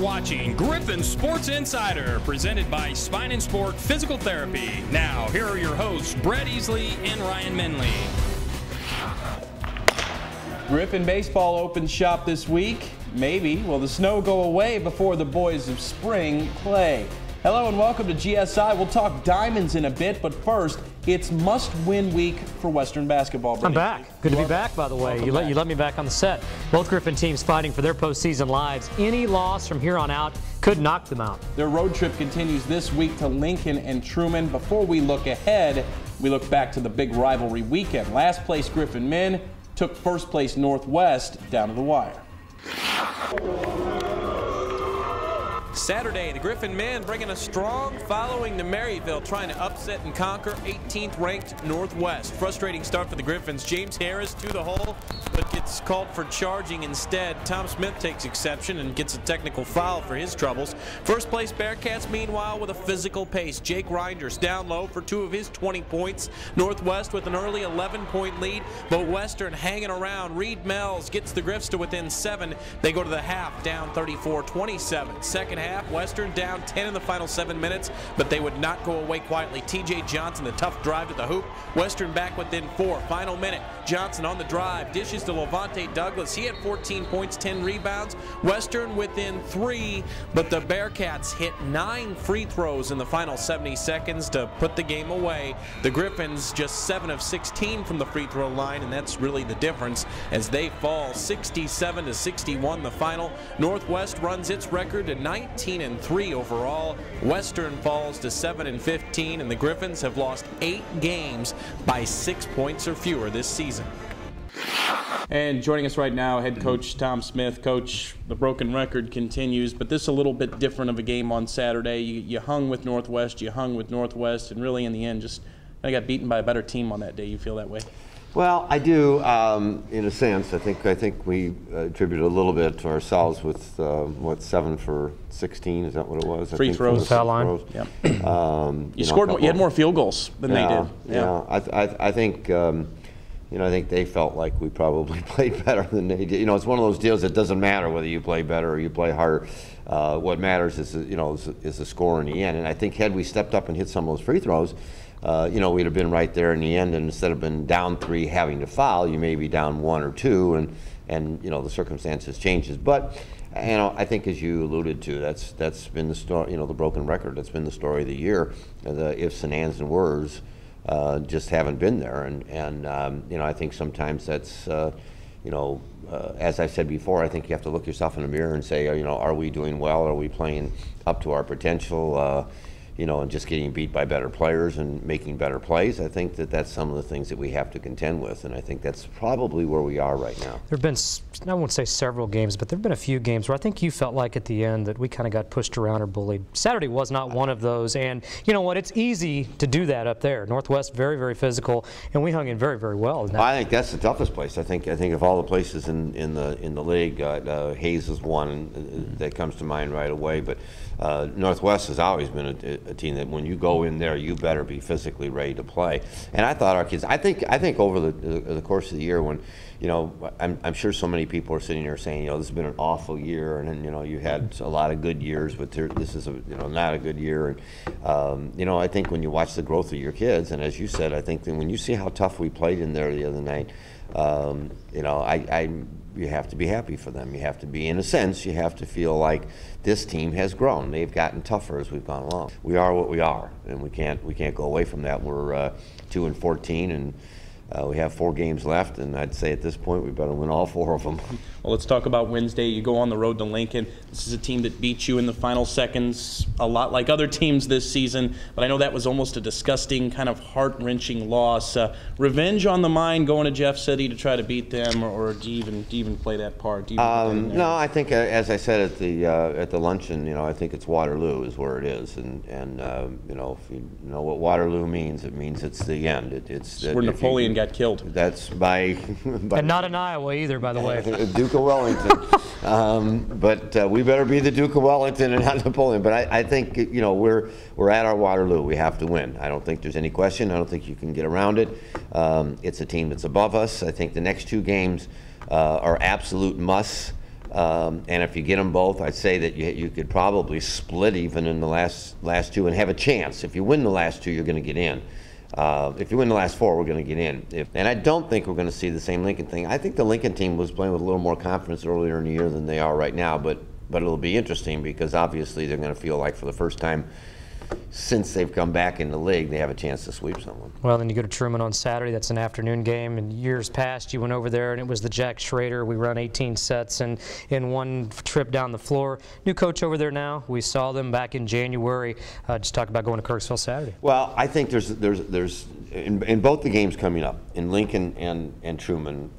watching Griffon Sports Insider, presented by Spine and Sport Physical Therapy. Now, here are your hosts, Brett Easley and Ryan Menley. Griffon baseball opens shop this week. Maybe will the snow go away before the boys of spring play? Hello and welcome to GSI. We'll talk Diamonds in a bit, but first, it's must-win week for Western basketball. I'm back. Good to be back, by the way. You let me back on the set. Both Griffon teams fighting for their postseason lives. Any loss from here on out could knock them out. Their road trip continues this week to Lincoln and Truman. Before we look ahead, we look back to the big rivalry weekend. Last place Griffon men took first place Northwest down to the wire. Saturday, the Griffon men bringing a strong following to Maryville, trying to upset and conquer 18th ranked Northwest. Frustrating start for the Griffons. James Harris to the hole, but gets called for charging instead. Tom Smith takes exception and gets a technical foul for his troubles. First place Bearcats, meanwhile, with a physical pace. Jake Reinders down low for 2 of his 20 points. Northwest with an early 11-point lead, but Western hanging around. Reed Mells gets the Griffs to within 7. They go to the half, down 34-27. Second half, Western down 10 in the final 7 minutes, but they would not go away quietly. TJ Johnson, the tough drive to the hoop. Western back within 4. Final minute, Johnson on the drive, dishes to Levante Douglas. He had 14 points, 10 rebounds. Western within 3, but the Bearcats hit 9 free throws in the final 70 seconds to put the game away. The Griffons just 7 of 16 from the free throw line, and that's really the difference as they fall 67-61 the final. Northwest runs its record to 19-3 overall. Western falls to 7-15, and the Griffons have lost 8 games by 6 points or fewer this season. And joining us right now, head coach Tom Smith. Coach, the broken record continues, but this is a little bit different of a game on Saturday. You hung with Northwest, and really in the end just got beaten by a better team on that day. You feel that way? Well, I do, in a sense. I think we attribute a little bit to ourselves with what, 7 for 16? Is that what it was? Free throws, foul line. Yep. You scored. You had more field goals than they did. Yeah. I think. I think they felt like we probably played better than they did. It's one of those deals that doesn't matter whether you play better or you play harder. What matters is the score in the end. And I think had we stepped up and hit some of those free throws, we'd have been right there in the end, and instead of been down 3 having to foul, you may be down 1 or 2, and the circumstances changes. But I think, as you alluded to, that's been the story. The broken record. That's been the story of the year. The ifs and ands and wers just haven't been there, and I think sometimes that's as I said before, I think you have to look yourself in the mirror and say, are we doing well? Are we playing up to our potential? And just getting beat by better players and making better plays. I think that's some of the things that we have to contend with, and I think that's probably where we are right now. There have been, I won't say several games, but there have been a few games where I think you felt like at the end that we kind of got pushed around or bullied. Saturday was not one of those, and you know what? It's easy to do that up there. Northwest, very, very physical, and we hung in very, very well. I think that's the toughest place. I think of all the places in the league, Hayes is one that comes to mind right away, but Northwest has always been a team that when you go in there, you better be physically ready to play. And I thought our kids, I think over the course of the year, when I'm sure so many people are sitting there saying, this has been an awful year, and then you had a lot of good years, but this is not a good year. And I think when you watch the growth of your kids, and as you said, I think that when you see how tough we played in there the other night, you have to be happy for them. You have to be, in a sense, you have to feel like this team has grown. They've gotten tougher as we've gone along. We are what we are, and we can't go away from that. We're 2-14, and we have 4 games left, and I'd say at this point we better win all 4 of them. Well, let's talk about Wednesday. You go on the road to Lincoln. This is a team that beat you in the final seconds, a lot like other teams this season, but I know that was almost a disgusting, kind of heart-wrenching loss. Revenge on the mind going to Jeff City to try to beat them, or do you even play that part? No, I think, as I said at the luncheon, I think it's Waterloo is where it is, and if you know what Waterloo means, it means it's the end. It's where Napoleon got killed. That's by and not in Iowa either, by the way. Duke of Wellington. But we better be the Duke of Wellington and not Napoleon. But I think we're at our Waterloo. We have to win. I don't think there's any question. I don't think you can get around it. It's a team that's above us. I think the next 2 games are absolute musts. And if you get them both, I'd say that you could probably split even in the last two and have a chance. If you win the last two, you're going to get in. If you win the last four, we're going to get in. And I don't think we're going to see the same Lincoln thing. I think the Lincoln team was playing with a little more confidence earlier in the year than they are right now, but it'll be interesting because obviously they're going to feel like for the first time since they've come back in the league, they have a chance to sweep someone. Well, then you go to Truman on Saturday. That's an afternoon game. In years past, you went over there, and it was the Jack Schrader. We run 18 sets and in one trip down the floor. New coach over there now. We saw them back in January. Just talk about going to Kirksville Saturday. Well, I think there's in both the games coming up, in Lincoln and Truman,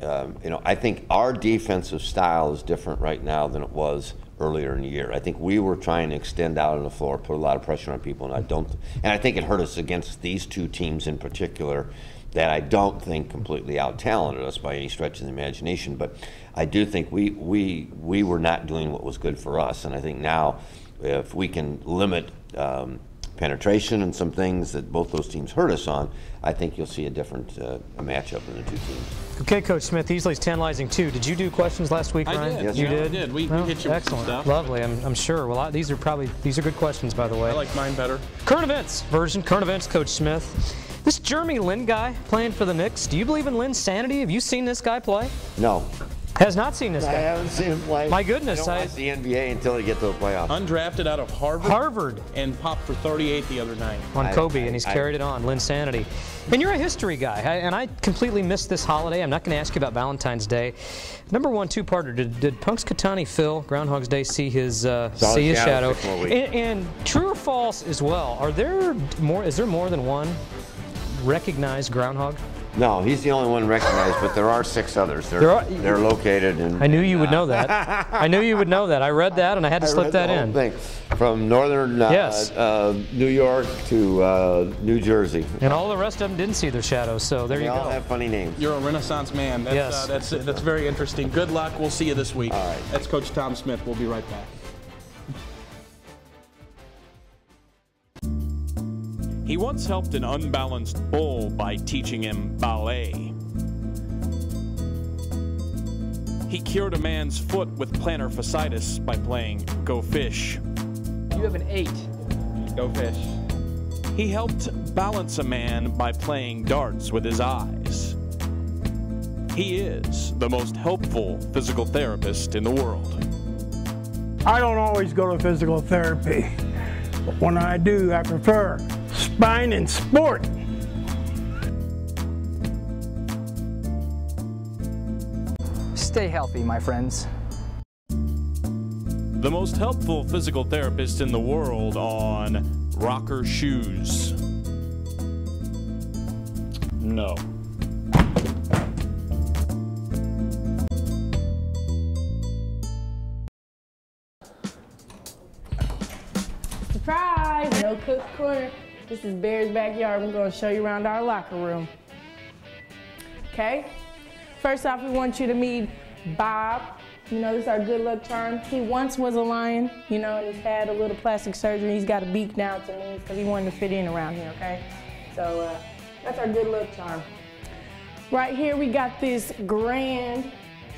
I think our defensive style is different right now than it was earlier in the year. I think we were trying to extend out on the floor, put a lot of pressure on people, and I think it hurt us against these two teams in particular that I don't think completely out-talented us by any stretch of the imagination, but I do think we were not doing what was good for us, and I think now if we can limit penetration and some things that both those teams hurt us on, I think you'll see a different matchup in the two teams. Okay, Coach Smith, Easley's tantalizing too. Did you do questions last week, Ryan? I did. Yes, you sir. did? I did. We hit you excellent. with some stuff. Lovely, I'm sure. Well, these are good questions, by the way. I like mine better. Current events version. Current events, Coach Smith. This Jeremy Lin guy playing for the Knicks, do you believe in Lin's sanity? Have you seen this guy play? No. Has not seen this guy. I haven't seen him play. My goodness. I don't watch the NBA until they get to the playoffs. Undrafted out of Harvard. And popped for 38 the other night. On Kobe, and he's carried it on. Lin sanity. And you're a history guy, and I completely missed this holiday. I'm not going to ask you about Valentine's Day. Number one, two-parter. Did Punxsutawney Phil, Groundhog's Day, see his shadow? And true or false as well? Is there more than one recognized groundhog? No, he's the only one recognized, but there are 6 others. They're located in. I knew you would know that. I knew you would know that. I read that, and I had to slip that in. Thing. From northern New York to New Jersey. And all the rest of them didn't see their shadows, so there you go. They all have funny names. You're a Renaissance man. That's, that's very interesting. Good luck. We'll see you this week. All right. That's Coach Tom Smith. We'll be right back. He once helped an unbalanced bull by teaching him ballet. He cured a man's foot with plantar fasciitis by playing Go Fish. You have an 8. Go Fish. He helped balance a man by playing darts with his eyes. He is the most helpful physical therapist in the world. I don't always go to physical therapy, but when I do, I prefer Spine and Sport. Stay healthy, my friends. The most helpful physical therapist in the world on rocker shoes. No. Surprise! No Cook's Corner. This is Bear's backyard. We're going to show you around our locker room. Okay? First off, we want you to meet Bob. You know, this is our good luck charm. He once was a lion, you know, and he's had a little plastic surgery. He's got a beak now to me because he wanted to fit in around here, okay? So that's our good luck charm. Right here, we got this grand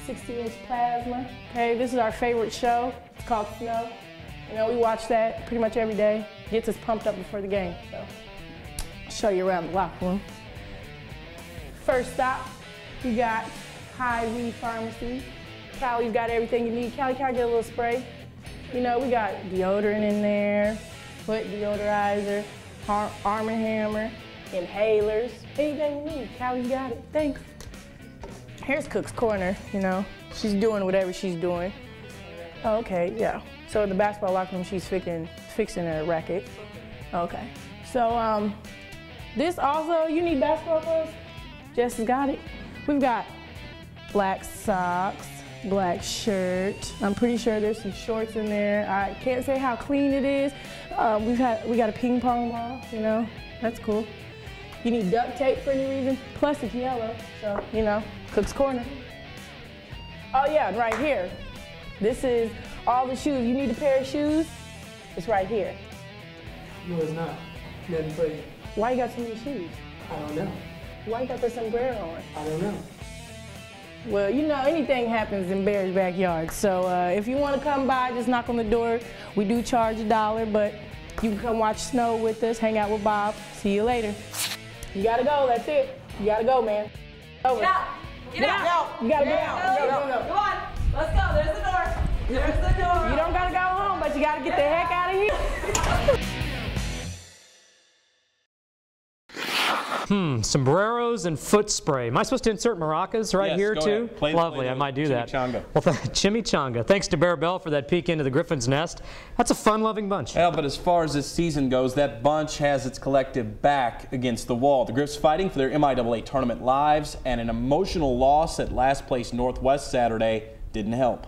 60-inch plasma. Okay, this is our favorite show. It's called Snow. You know, we watch that pretty much every day. Gets us pumped up before the game. So, I'll show you around the locker room. First stop, we got Hy-Vee Pharmacy. Callie's got everything you need. Callie, can I get a little spray? You know, we got deodorant in there, foot deodorizer, Arm & Hammer, inhalers, anything you need. Callie's got it. Thanks. Here's Cook's Corner, you know. She's doing whatever she's doing. Oh, okay, yeah. So in the basketball locker room, she's fixing her racket. Okay. So this also, you need basketball clothes? Jess has got it. We've got black socks, black shirt. I'm pretty sure there's some shorts in there. I can't say how clean it is. We got a ping pong ball, you know, that's cool. You need duct tape for any reason, plus it's yellow, so, you know, Cook's Corner. Oh yeah, and right here, this is all the shoes. You need a pair of shoes? It's right here. No, it's not. Nothing for you. Why you got so many shoes? I don't know. Why you got the sombrero on? I don't know. Well, you know, anything happens in Bear's backyard. So if you want to come by, just knock on the door. We do charge $1, but you can come watch snow with us, hang out with Bob. See you later. You gotta go, that's it. You gotta go, man. Over. Get out! Get out! You gotta get out. Go. Come on, let's go. There's the door. There's the door. You don't gotta go home, but you gotta get the heck out of here. Sombreros and foot spray. Am I supposed to insert maracas right here too? Lovely, I might do that. Chimichanga. Well, chimichanga. Thanks to Bear Bell for that peek into the Griffin's nest. That's a fun-loving bunch. Well, but as far as this season goes, that bunch has its collective back against the wall. The Griffs fighting for their MIAA tournament lives, and an emotional loss at last place Northwest Saturday didn't help.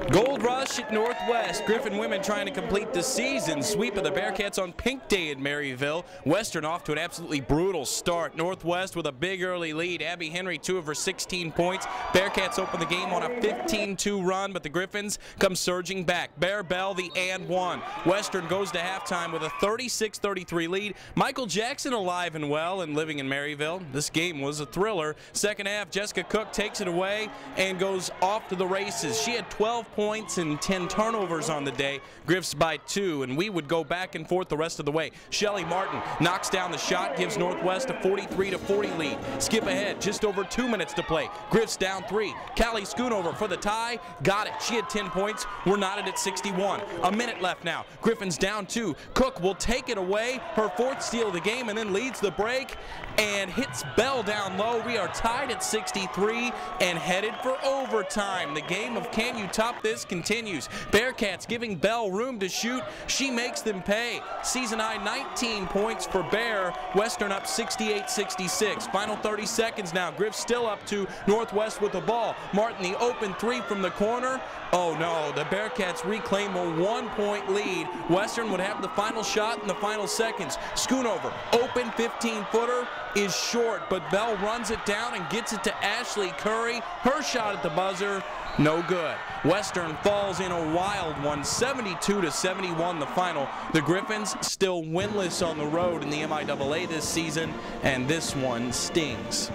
Gold rush at Northwest. Griffin women trying to complete the season sweep of the Bearcats on Pink Day in Maryville. Western off to an absolutely brutal start. Northwest with a big early lead. Abby Henry 2 of her 16 points. Bearcats open the game on a 15-2 run, but the Griffins come surging back. Bear Bell the and one. Western goes to halftime with a 36-33 lead. Michael Jackson alive and well and living in Maryville. This game was a thriller. Second half, Jessica Cook takes it away and goes off to the races. She had 12 points and 10 turnovers on the day. Griffs by 2, and we would go back and forth the rest of the way. Shelly Martin knocks down the shot, gives Northwest a 43-40 lead. Skip ahead, just over 2 minutes to play. Griffs down 3. Callie Schoonover for the tie. Got it. She had 10 points. We're knotted at 61. A minute left now. Griffin's down 2. Cook will take it away. Her 4th steal of the game, and then leads the break and hits Bell down low. We are tied at 63 and headed for overtime. The game of can you top this continues. Bearcats giving Bell room to shoot. She makes them pay. Season high 19 points for Bear. Western up 68-66. Final 30 seconds now. Griff still up to Northwest with the ball. Martin the open 3 from the corner. Oh no, the Bearcats reclaim a 1-point lead. Western would have the final shot in the final seconds. Schoonover, open 15-footer is short, but Bell runs it down and gets it to Ashley Curry. Her shot at the buzzer, no good. Western falls in a wild one, 72-71 the final. The Griffins still winless on the road in the MIAA this season, and this one stings.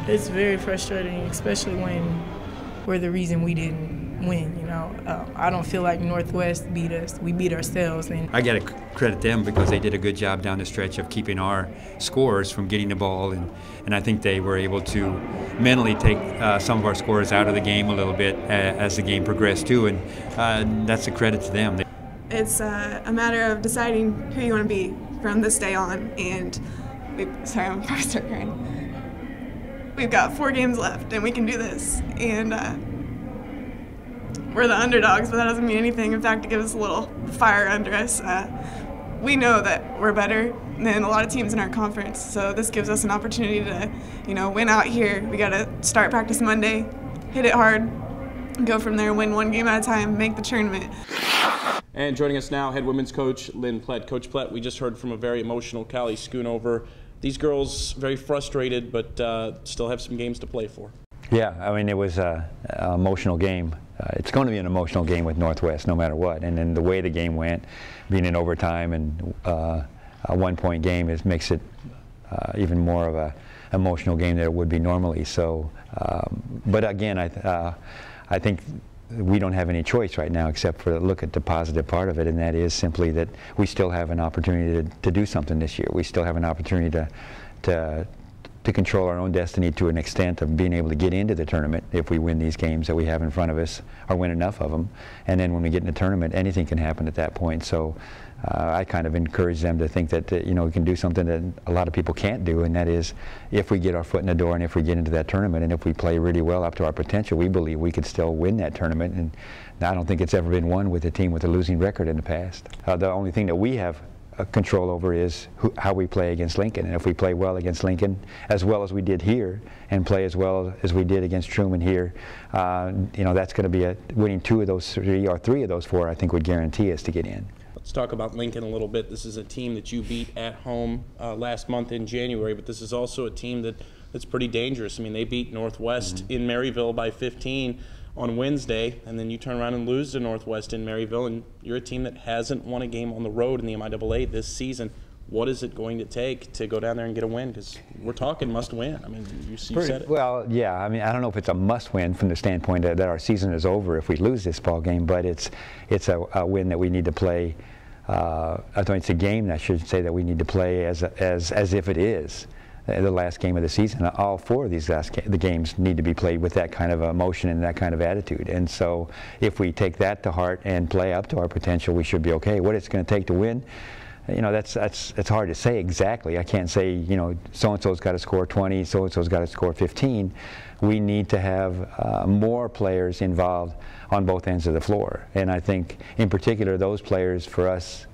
It's very frustrating, especially when we're the reason we didn't win, you know. I don't feel like Northwest beat us. We beat ourselves. And I got to credit them because they did a good job down the stretch of keeping our scores from getting the ball, and I think they were able to mentally take some of our scores out of the game a little bit as the game progressed too, and that's a credit to them. It's a matter of deciding who you want to be from this day on, and sorry, I'm probably start crying. We've got 4 games left, and we can do this, and we're the underdogs, but that doesn't mean anything. In fact, it gives us a little fire under us. We know that we're better than a lot of teams in our conference, so this gives us an opportunity to, you know, win out here. We got to start practice Monday, hit it hard, go from there, win 1 game at a time, make the tournament. And joining us now, head women's coach Lynn Plett. Coach Plett, we just heard from a very emotional Callie Schoonover. These girls very frustrated, but still have some games to play for. Yeah, I mean, it was an emotional game. It's going to be an emotional game with Northwest no matter what. And then the way the game went, being in overtime and a 1-point game, makes it even more of an emotional game than it would be normally. So, but again, I think we don't have any choice right now except for look at the positive part of it, and that is simply that we still have an opportunity to do something this year. We still have an opportunity to control our own destiny to an extent of being able to get into the tournament if we win these games that we have in front of us, or win enough of them. And then when we get in the tournament, anything can happen at that point. So I kind of encourage them to think that you know, we can do something that a lot of people can't do, and that is if we get our foot in the door and if we get into that tournament and if we play really well up to our potential, we believe we could still win that tournament. And I don't think it's ever been won with a team with a losing record in the past. The only thing that we have control over is how we play against Lincoln, and if we play well against Lincoln as well as we did here and play as well as we did against Truman here, you know, that's going to be winning 2 of those 3 or 3 of those 4 I think would guarantee us to get in. Let's talk about Lincoln a little bit. This is a team that you beat at home last month in January, but this is also a team that's pretty dangerous. I mean, they beat Northwest in Maryville by 15 on Wednesday, and then you turn around and lose to Northwest in Maryville, and you're a team that hasn't won a game on the road in the MIAA this season. what is it going to take to go down there and get a win? Because we're talking must win. I mean, you said it. Well, yeah. I mean, I don't know if it's a must win from the standpoint that our season is over if we lose this ball game, but it's a win that we need to play. I think it's a game, I should say, that we need to play as if it is the last game of the season. All 4 of these the games need to be played with that kind of emotion and that kind of attitude. And so if we take that to heart and play up to our potential, we should be okay. What it's going to take to win, it's hard to say exactly. I can't say, so-and-so's got to score 20, so-and-so's got to score 15. We need to have more players involved on both ends of the floor. And I think, in particular, those players for us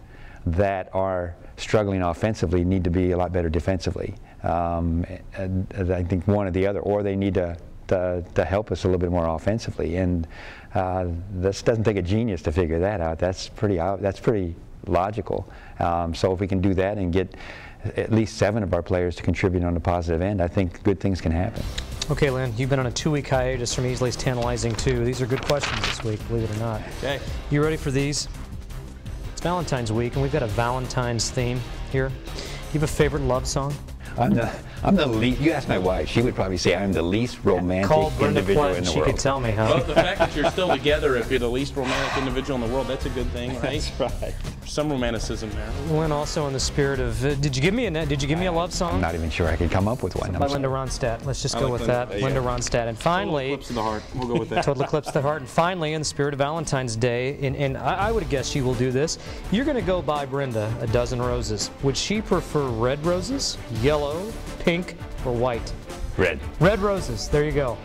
that are struggling offensively need to be a lot better defensively. And I think one or the other, or they need to help us a little bit more offensively. And this doesn't take a genius to figure that out. That's pretty logical. So if we can do that and get at least 7 of our players to contribute on the positive end, I think good things can happen. Okay, Lynn, you've been on a 2-week hiatus from Easley's Tantalizing 2. These are good questions this week, believe it or not. Okay. You ready for these? It's Valentine's week, and we've got a Valentine's theme here. You have a favorite love song? I'm the least. You ask my wife, she would probably say I'm the least romantic individual in the she world. could tell me, huh? Well, the fact that you're still together, if you're the least romantic individual in the world, that's a good thing, right? That's right. Some romanticism there. Lynn, also in the spirit of, did you give me a love song? I'm not even sure I could come up with one. By Linda Ronstadt. Let's just go with that. Linda Ronstadt. And finally, Total Eclipse of the Heart. We'll go with that. Total Eclipse of the Heart. And finally, in the spirit of Valentine's Day, and I would guess she will do this, you're going to go buy Brenda a dozen roses. Would she prefer red roses, yellow, pink, or white? Red. Red roses. There you go.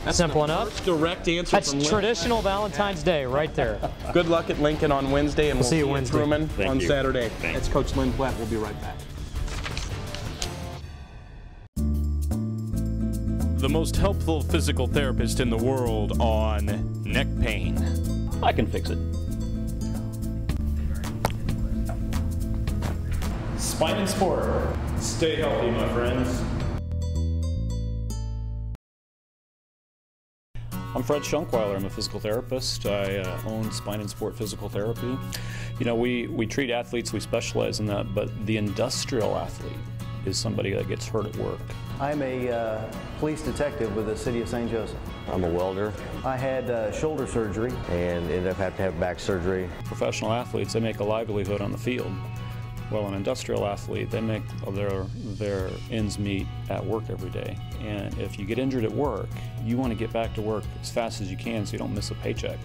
That's simple the enough. First direct answer That's from Lynn. traditional Valentine's Day right there. Good luck at Lincoln on Wednesday, and we'll see you Wednesday. at Truman on Saturday. Thanks. That's Coach Lynn Platt. We'll be right back. The most helpful physical therapist in the world on neck pain. I can fix it. Spine and Sport. Stay healthy, my friends. I'm Fred Schunkweiler. I'm a physical therapist. I own Spine and Sport Physical Therapy. You know, we treat athletes, we specialize in that, but the industrial athlete is somebody that gets hurt at work. I'm a police detective with the city of St. Joseph. I'm a welder. I had shoulder surgery. And ended up having to have back surgery. Professional athletes, they make a livelihood on the field. Well, an industrial athlete, they make their ends meet at work every day. And if you get injured at work, you want to get back to work as fast as you can so you don't miss a paycheck.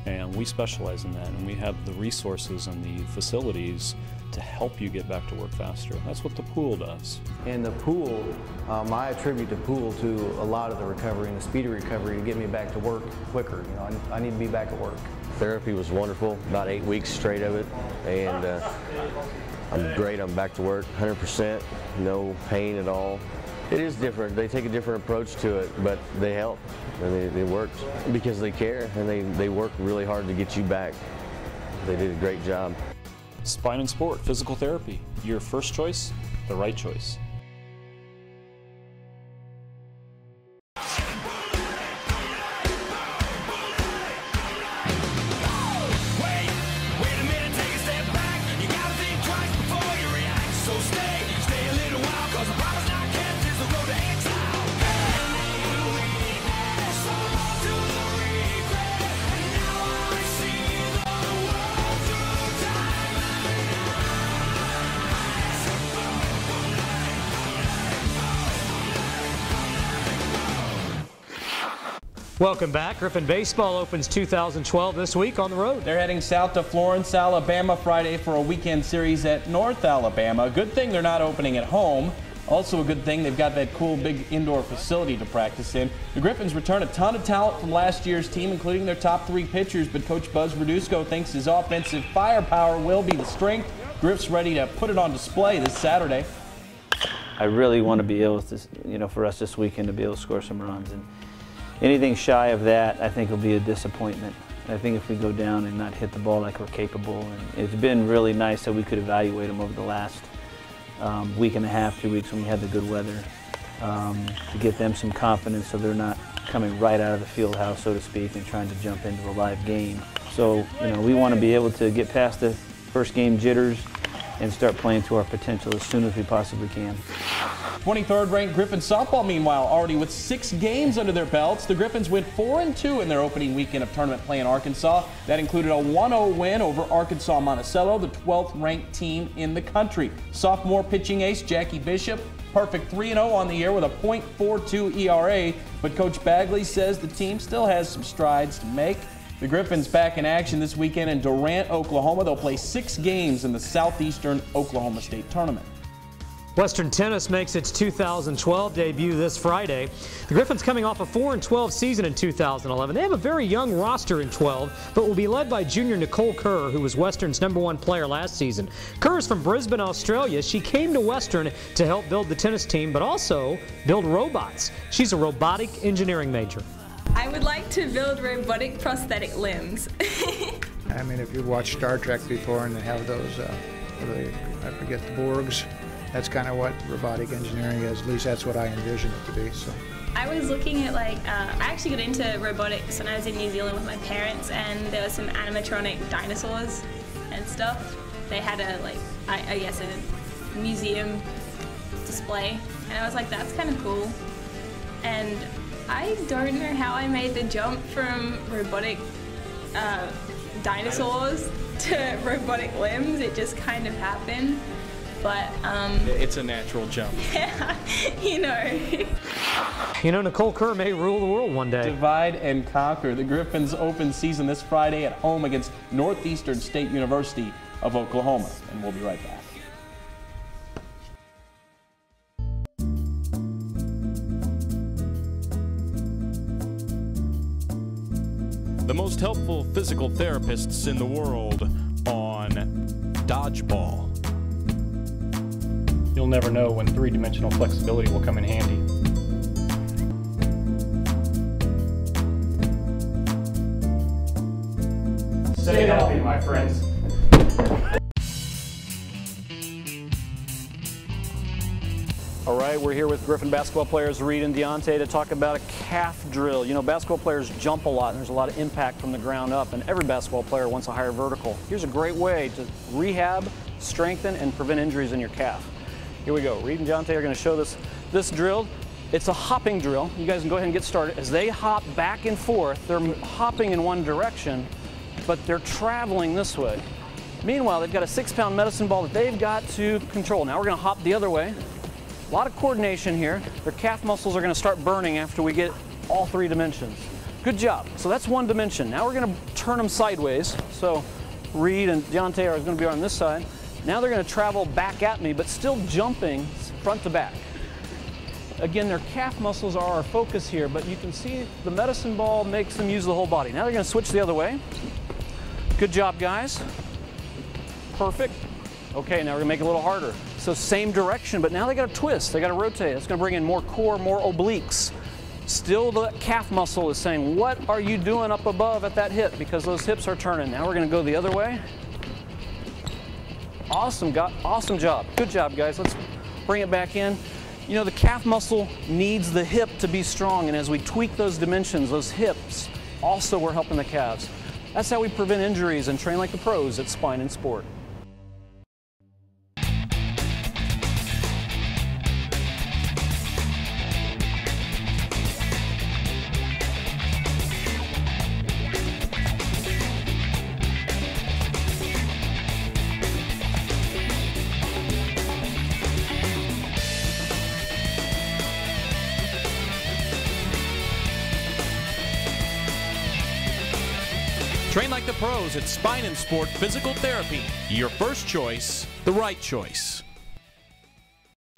And we specialize in that, and we have the resources and the facilities to help you get back to work faster. That's what the pool does. And the pool, I attribute the pool to a lot of the recovery and the speedy recovery to get me back to work quicker. You know, I need to be back at work. Therapy was wonderful, about 8 weeks straight of it, and I'm great. I'm back to work, 100%, no pain at all. It is different. They take a different approach to it, but they help, and they work because they care, and they work really hard to get you back. They did a great job. Spine and Sport Physical Therapy, your first choice, the right choice. Welcome back. Griffon Baseball opens 2012 this week on the road. They're heading south to Florence, Alabama Friday for a weekend series at North Alabama. Good thing they're not opening at home. Also a good thing they've got that cool big indoor facility to practice in. The Griffons return a ton of talent from last year's team, including their top 3 pitchers, but Coach Buzz Verduzco thinks his offensive firepower will be the strength. Griff's ready to put it on display this Saturday. I really want to be able to, for us this weekend to be able to score some runs. And anything shy of that, I think, will be a disappointment. I think if we go down and not hit the ball like we're capable, and it's been really nice that we could evaluate them over the last week and a half, 2 weeks when we had the good weather, to get them some confidence so they're not coming right out of the field house, so to speak, and trying to jump into a live game. So, we want to be able to get past the first game jitters, and start playing to our potential as soon as we possibly can. 23rd ranked Griffon softball, meanwhile, already with 6 games under their belts. The Griffons went 4-2 in their opening weekend of tournament play in Arkansas. That included a 1-0 win over Arkansas Monticello, the 12th ranked team in the country. Sophomore pitching ace Jackie Bishop, perfect 3-0 on the year with a .42 ERA, but Coach Bagley says the team still has some strides to make. The Griffons back in action this weekend in Durant, Oklahoma. They'll play 6 games in the Southeastern Oklahoma State Tournament. Western Tennis makes its 2012 debut this Friday. The Griffons coming off a 4-12 season in 2011. They have a very young roster in 12, but will be led by junior Nicole Kerr, who was Western's #1 player last season. Kerr is from Brisbane, Australia. She came to Western to help build the tennis team, but also build robots. She's a robotic engineering major. I would like to build robotic prosthetic limbs. I mean, if you've watched Star Trek before and they have those, I forget the Borgs, that's kind of what robotic engineering is. At least that's what I envision it to be. So. I was looking at I actually got into robotics when I was in New Zealand with my parents, and there were some animatronic dinosaurs and stuff. They had I guess a museum display, and I was like, that's kind of cool. And I don't know how I made the jump from robotic dinosaurs to robotic limbs. It just kind of happened. But it's a natural jump. Yeah, you know. You know, Nicole Kerr may rule the world one day. Divide and conquer. The Griffons open season this Friday at home against Northeastern State University of Oklahoma. And we'll be right back. The most helpful physical therapists in the world on dodgeball. You'll never know when 3-dimensional flexibility will come in handy. Stay healthy, my friends. All right, we're here with Griffon basketball players Reed and Deontay to talk about a calf drill. You know, basketball players jump a lot and there's a lot of impact from the ground up, and every basketball player wants a higher vertical. Here's a great way to rehab, strengthen, and prevent injuries in your calf. Here we go. Reed and Deontay are going to show this drill. It's a hopping drill. You guys can go ahead and get started. As they hop back and forth, they're hopping in one direction, but they're traveling this way. Meanwhile, they've got a 6-pound medicine ball that they've got to control. Now we're going to hop the other way. A lot of coordination here. Their calf muscles are going to start burning after we get all 3 dimensions. Good job. So that's 1 dimension. Now we're going to turn them sideways. So Reed and Deontay are going to be on this side. Now they're going to travel back at me, but still jumping front to back. Again, their calf muscles are our focus here, but you can see the medicine ball makes them use the whole body. Now they're going to switch the other way. Good job, guys. Perfect. Okay, now we're going to make it a little harder. So same direction, but now they got to twist. They got to rotate. That's going to bring in more core, more obliques. Still the calf muscle is saying, what are you doing up above at that hip? Because those hips are turning. Now we're going to go the other way. Awesome job. Good job, guys. Let's bring it back in. You know, the calf muscle needs the hip to be strong, and as we tweak those dimensions, those hips, also we're helping the calves. That's how we prevent injuries and train like the pros at Spine and Sport. Train like the pros at Spine and Sport Physical Therapy. Your first choice, the right choice.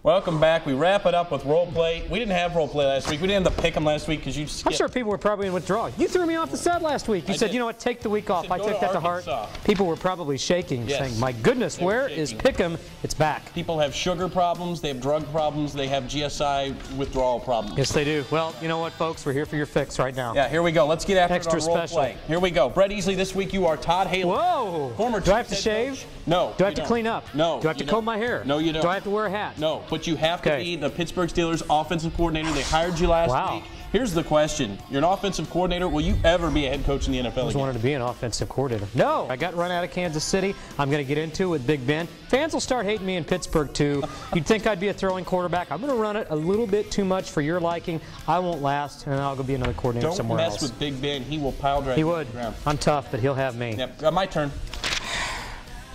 Welcome back. We wrap it up with role play. We didn't have role play last week. We didn't have to pick them last week because you skipped. I'm sure people were probably in withdrawal. You threw me off the set last week. You said, you know what, take the week off. I took that to heart. People were probably shaking, saying, my goodness, where is Pick'em? It's back. People have sugar problems. They have drug problems. They have GSI withdrawal problems. Yes, they do. Well, you know what, folks? We're here for your fix right now. Yeah, here we go. Let's get after Extra it on role special. play. Here we go. Brett Easley, this week you are Todd Haley. Whoa! Former do I have to shave? No. Do I have to clean up? No. Do I have to comb my hair? No, you don't. Do I have to wear a hat? No, but you have to be the Pittsburgh Steelers offensive coordinator. They hired you last week. Here's the question. You're an offensive coordinator. Will you ever be a head coach in the NFL again? I always wanted to be an offensive coordinator. No, I got run out of Kansas City. I'm going to get into it with Big Ben. Fans will start hating me in Pittsburgh, too. You'd think I'd be a throwing quarterback. I'm going to run it a little bit too much for your liking. I won't last, and I'll go be another coordinator somewhere else. Don't mess with Big Ben. He will pile drive you to the ground. I'm tough, but he'll have me. Yep. My turn.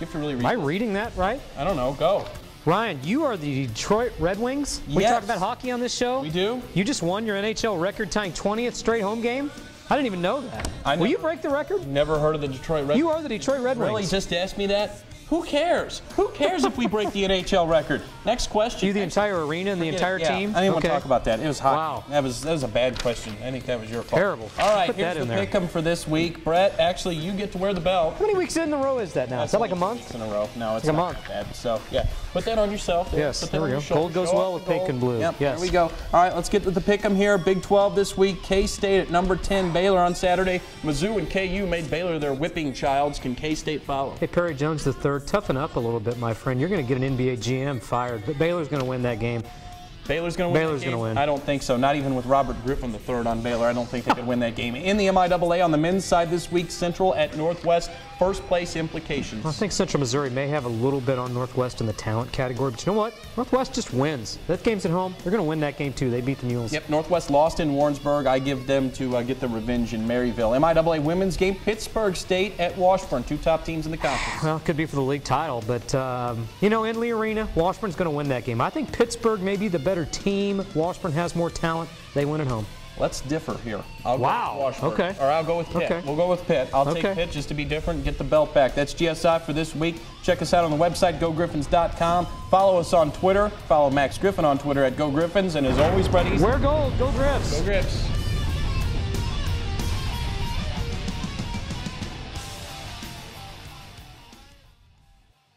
You have to really read Am I reading that right? I don't know. Go. Ryan, you are the Detroit Red Wings. Yes. We talk about hockey on this show. We do. You just won your NHL record-tying 20th straight home game. I didn't even know that. Will you break the record? Never heard of the Detroit Red Wings. You are the Detroit Red Wings. Really? Just ask me that? Who cares? Who cares if we break the NHL record? Next question. You the entire arena and the entire team? I didn't want to talk about that. It was hot. Wow. That was a bad question. I think that was your fault. Terrible. All right, Put here's that in the there. pick'em for this week. Brett, actually, you get to wear the belt. How many weeks in a row is that now? Is that like a month? Weeks in a row. No, it's like not a month. that bad. So, yeah. Put that on yourself. Yes, Put that there we on go. your shoulder. Gold goes Show well off with the pink gold. and blue. Yep, yes. there we go. All right, let's get to the pick'em here. Big 12 this week. K-State at number 10. Baylor on Saturday. Mizzou and KU made Baylor their whipping childs. Can K-State follow? Hey, Perry Jones III, toughen up a little bit, my friend. You're going to get an NBA GM fired, but Baylor's going to win that game. Baylor's going to win. Baylor's going to win. I don't think so. Not even with Robert Griffon III on Baylor. I don't think they could win that game. In the MIAA on the men's side this week, Central at Northwest. First place implications. I think Central Missouri may have a little bit on Northwest in the talent category, but you know what? Northwest just wins. That game's at home. They're going to win that game too. They beat the Mules. Yep, Northwest lost in Warrensburg. I give them to get the revenge in Maryville. MIAA women's game, Pittsburgh State at Washburn. Two top teams in the conference. Well, it could be for the league title, but you know, in Lee Arena, Washburn's going to win that game. I think Pittsburgh may be the better team. Washburn has more talent. They win at home. Let's differ here. I'll go with Washburn. Okay. Or I'll go with Pitt. Okay. We'll go with Pitt. I'll take Pitt just to be different and get the belt back. That's GSI for this week. Check us out on the website, gogriffins.com. Follow us on Twitter. Follow Max Griffin on Twitter at GoGriffins. And as always, Brett Easton. Wear gold. Go Griffs. Go Griffs.